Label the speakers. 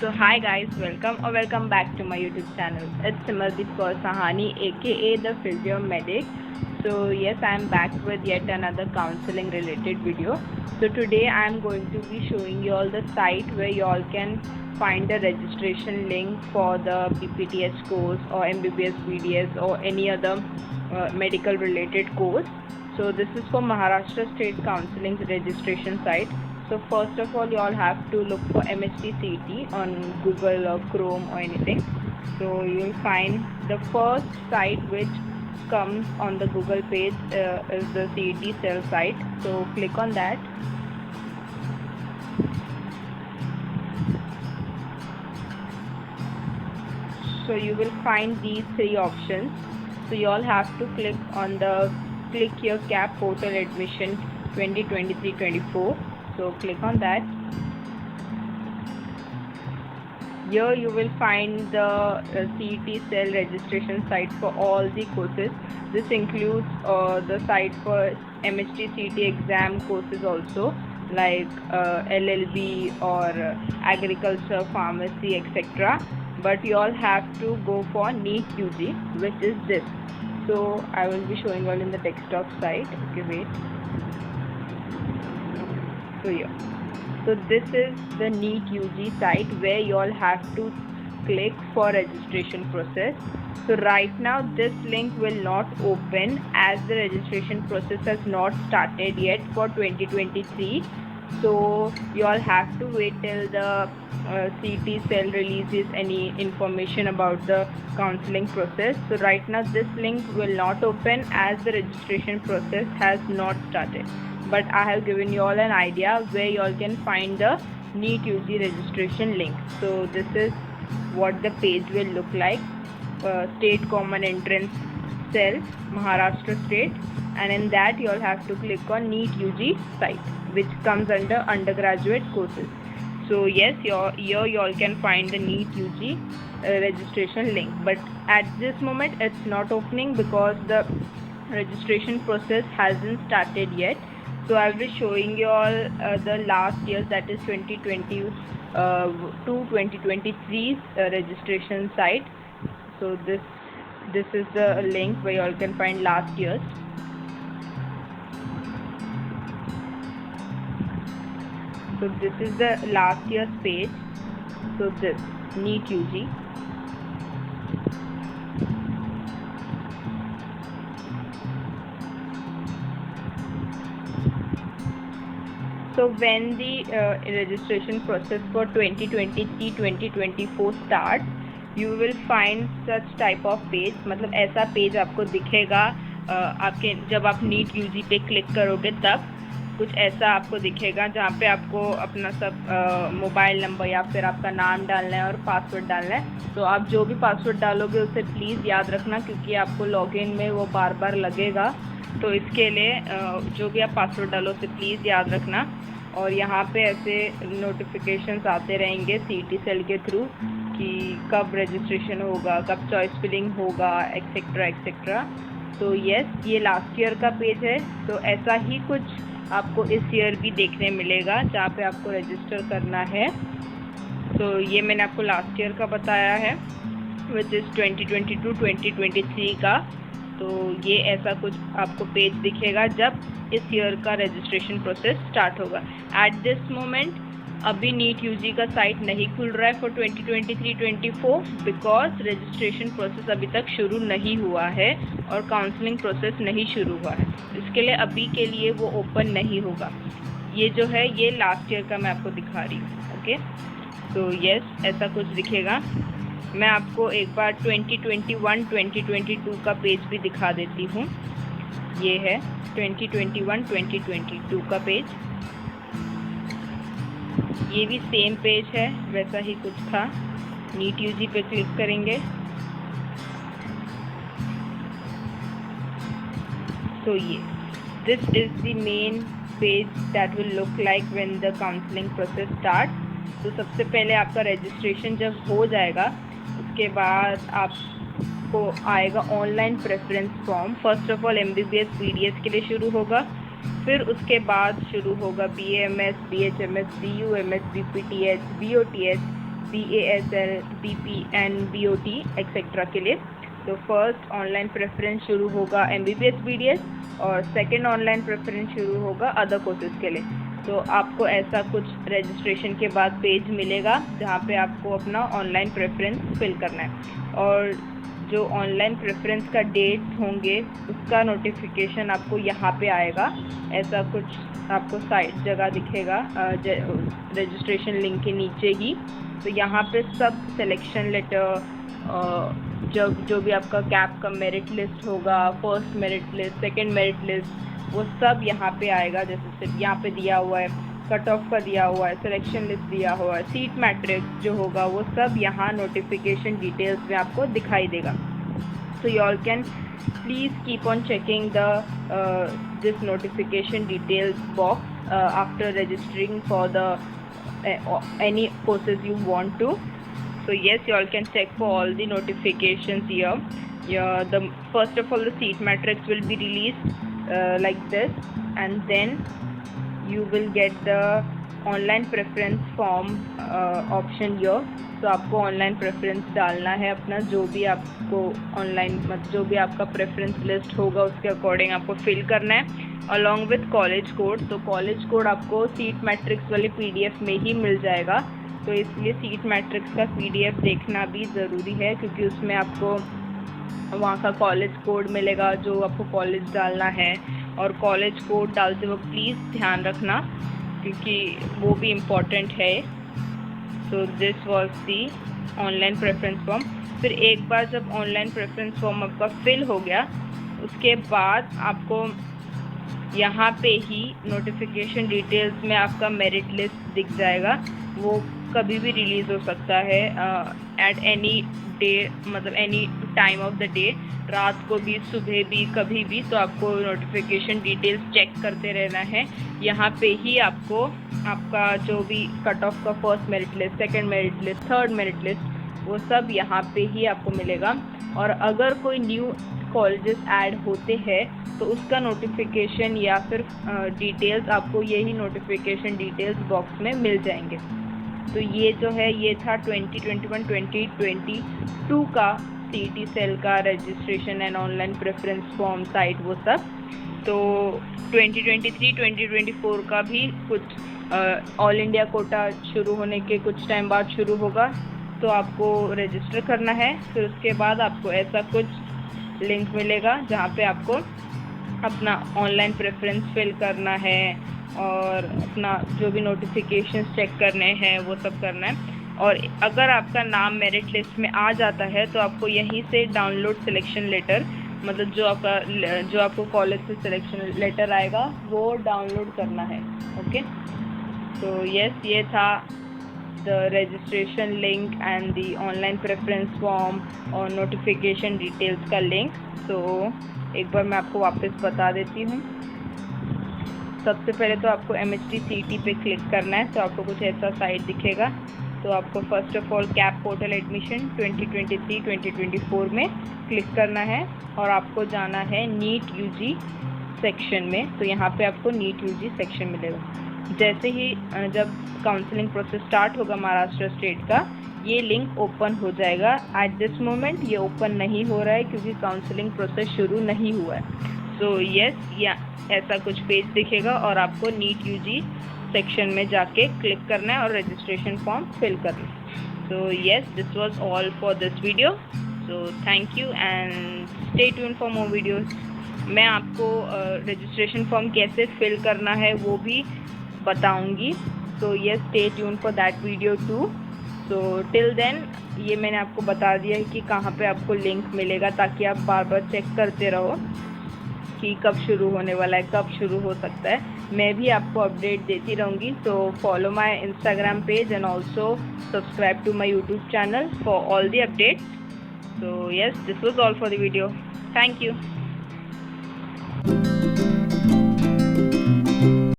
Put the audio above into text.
Speaker 1: So hi guys, welcome back to my YouTube channel. It's Simardeep Kaur Sahani aka the Physio Medic. So yes, I am back with yet another counseling related video. So today I am going to be showing you all the site where you all can find the registration link for the PPTH course or MBBS BDS or any other medical related course. So this is for Maharashtra State Counseling registration site. So first of all, you all have to look for MHT-CET on Google or Chrome or anything. So you will find the first site which comes on the Google page is the CET cell site. So click on that. So you will find these three options. So you all have to click on the click here CAP portal admission 2023-24. So click on that. Here you will find the CET cell registration site for all the courses. This includes the site for MHT CET exam courses also, like LLB or agriculture, pharmacy, etc. But you all have to go for NEET UG, which is this. So I will be showing all in the desktop site. Okay, wait. So yeah, so this is the NEET UG site where you all have to click for registration process. So right now this link will not open as the registration process has not started yet for 2023. So you all have to wait till the CET cell releases any information about the counseling process. So right now this link will not open as the registration process has not started. But I have given you all an idea where you all can find the NEET UG registration link. So this is what the page will look like. State Common Entrance Cell, Maharashtra State, and in that you all have to click on NEET UG site, which comes under undergraduate courses. So yes, here you all can find the NEET UG registration link, but at this moment it's not opening because the registration process hasn't started yet. So I will be showing you all the last years, that is 2020 to 2023 registration site. So this is the link where you all can find last years. So this is the last year's page. So this NEET UG. So when the registration process for 2023-2024 starts, you will find such type of page. मतलब ऐसा page आपको दिखेगा आपके जब आप NEET UG पे click करोगे तब कुछ ऐसा आपको दिखेगा, जहाँ पे आपको अपना सब मोबाइल नंबर या फिर आपका नाम डालना है और पासवर्ड डालना है. तो आप जो भी पासवर्ड डालोगे उसे प्लीज़ याद रखना, क्योंकि आपको लॉगिन में वो बार बार लगेगा. तो इसके लिए जो भी आप पासवर्ड डालो उसे प्लीज़ याद रखना. और यहाँ पे ऐसे नोटिफिकेशंस आते रहेंगे CET सेल के थ्रू कि कब रजिस्ट्रेशन होगा, कब चॉइस फिलिंग होगा, एक्सेट्रा एक्सेट्रा. तो यस, ये लास्ट ईयर का पेज है. तो ऐसा ही कुछ आपको इस ईयर भी देखने मिलेगा जहाँ पे आपको रजिस्टर करना है. तो ये मैंने आपको लास्ट ईयर का बताया है, विच इज़ 2022-2023 का. तो ये ऐसा कुछ आपको पेज दिखेगा जब इस ईयर का रजिस्ट्रेशन प्रोसेस स्टार्ट होगा. एट दिस मोमेंट अभी NEET UG का साइट नहीं खुल रहा है फॉर 2023-24 बिकॉज रजिस्ट्रेशन प्रोसेस अभी तक शुरू नहीं हुआ है और काउंसलिंग प्रोसेस नहीं शुरू हुआ है. इसके लिए अभी के लिए वो ओपन नहीं होगा. ये जो है ये लास्ट ईयर का मैं आपको दिखा रही हूँ. ओके, तो यस, ऐसा कुछ दिखेगा. मैं आपको एक बार 2021-2022 का पेज भी दिखा देती हूँ. ये है 2021-2022 का पेज. ये भी सेम पेज है, वैसा ही कुछ था. NEET UG पे क्लिक करेंगे. So this is the main page that will look like when the counseling process starts. तो सबसे पहले आपका रजिस्ट्रेशन जब हो जाएगा उसके बाद आपको आएगा online preference form. First of all MBBS BDS के लिए शुरू होगा, फिर उसके बाद शुरू होगा BAMS, BHMS, BUMS, BPTH, BOTS, BASL, BP and BOT etcetera के लिए। तो फर्स्ट ऑनलाइन प्रेफरेंस शुरू होगा MBBS BDS और सेकंड ऑनलाइन प्रेफरेंस शुरू होगा अदर कोर्सेज के लिए। तो आपको ऐसा कुछ रजिस्ट्रेशन के बाद पेज मिलेगा जहाँ पे आपको अपना ऑनलाइन प्रेफरेंस फिल करना है, और जो ऑनलाइन प्रेफरेंस का डेट होंगे उसका नोटिफिकेशन आपको यहाँ पे आएगा। ऐसा कुछ आपको साइट जगह दिखेगा रजिस्ट्रेशन लिंक के नीचे ही। तो यहाँ पे सब सिलेक्शन लेटर, जो भी आपका कैप का मेरिट लिस्ट होगा, first merit list, second merit list, वो सब यहाँ पे आएगा। जैसे सिर्फ यहाँ पे दिया हुआ है, कट ऑफ का दिया हुआ है, सिलेक्शन लिस्ट दिया हुआ है, सीट मैट्रिक्स जो होगा वो सब यहाँ नोटिफिकेशन डिटेल्स में आपको दिखाई देगा। So you all can please keep on checking the this notification details box after registering for the any courses you want to. So yes, you all can check for all the notifications here. Yeah, the first of all the seat matrix will be released like this, and then you will get the online preference form option यर। तो आपको online preference डालना है अपना, जो भी आपको online जो भी आपका प्रेफरेंस लिस्ट होगा उसके अकॉर्डिंग आपको फिल करना है, अलॉन्ग विथ कॉलेज कोड। तो कॉलेज कोड आपको सीट मैट्रिक्स वाले PDF में ही मिल जाएगा। तो इसलिए सीट मैट्रिक्स का PDF देखना भी ज़रूरी है, क्योंकि उसमें आपको वहाँ का कॉलेज कोड मिलेगा जो आपको कॉलेज डालना है। और कॉलेज कोड डालते वक्त प्लीज़ ध्यान रखना, क्योंकि वो भी इम्पॉर्टेंट है। So this was the online preference form. फिर एक बार जब ऑनलाइन प्रेफरेंस फॉर्म आपका फिल हो गया, उसके बाद आपको यहाँ पे ही नोटिफिकेशन डिटेल्स में आपका मेरिट लिस्ट दिख जाएगा। वो कभी भी रिलीज़ हो सकता है एट एनी डे, मतलब any time of the day, रात को भी, सुबह भी, कभी भी। तो आपको नोटिफिकेशन डिटेल्स चेक करते रहना है। यहाँ पे ही आपको आपका जो भी कट ऑफ का first merit list, second merit list, third merit list, वो सब यहाँ पे ही आपको मिलेगा। और अगर कोई न्यू कॉलेजेस ऐड होते हैं तो उसका नोटिफिकेशन या फिर डिटेल्स आपको यही नोटिफिकेशन डिटेल्स बॉक्स में मिल जाएंगे। तो ये जो है ये था 2021-2022 का CET सेल का registration and online preference form site वो सब। तो 2023-2024 का भी कुछ ऑल इंडिया कोटा शुरू होने के कुछ टाइम बाद शुरू होगा, तो आपको रजिस्टर करना है। फिर उसके बाद आपको ऐसा कुछ लिंक मिलेगा जहाँ पे आपको अपना ऑनलाइन प्रेफरेंस फिल करना है और अपना जो भी नोटिफिकेशंस चेक करने हैं वो सब करना है। और अगर आपका नाम मेरिट लिस्ट में आ जाता है तो आपको यहीं से डाउनलोड सिलेक्शन लेटर, मतलब जो आपको कॉलेज से सिलेक्शन लेटर आएगा वो डाउनलोड करना है। ओके, तो यस, ये था the registration link and the online preference form और नोटिफिकेशन डिटेल्स का लिंक। तो एक बार मैं आपको वापस बता देती हूँ। सबसे पहले तो आपको MHT CET पे क्लिक करना है, तो आपको कुछ ऐसा साइट दिखेगा। तो आपको first of all cap portal admission 2023-2024 में क्लिक करना है और आपको जाना है नीट UG सेक्शन में। तो यहाँ पे आपको नीट UG सेक्शन मिलेगा। जैसे ही जब काउंसलिंग प्रोसेस स्टार्ट होगा महाराष्ट्र स्टेट का, ये लिंक ओपन हो जाएगा। एट दिस मोमेंट ये ओपन नहीं हो रहा है क्योंकि काउंसलिंग प्रोसेस शुरू नहीं हुआ है। सो यस, या ऐसा कुछ पेज दिखेगा और आपको नीट UG सेक्शन में जाके क्लिक करना है और रजिस्ट्रेशन फॉर्म फिल करना है। So yes, this was all for this video. So thank you and stay tune for more videos. मैं आपको रजिस्ट्रेशन फॉर्म कैसे फिल करना है वो भी बताऊंगी। So yes, stay tune for that video too. So till then ये मैंने आपको बता दिया है कि कहाँ पे आपको लिंक मिलेगा, ताकि आप बार बार चेक करते रहो कि कब शुरू होने वाला है, कब शुरू हो सकता है। मैं भी आपको अपडेट देती रहूँगी। तो follow my Instagram page and also subscribe to my YouTube channel for all the updates. So yes, this was all for the video. Thank you.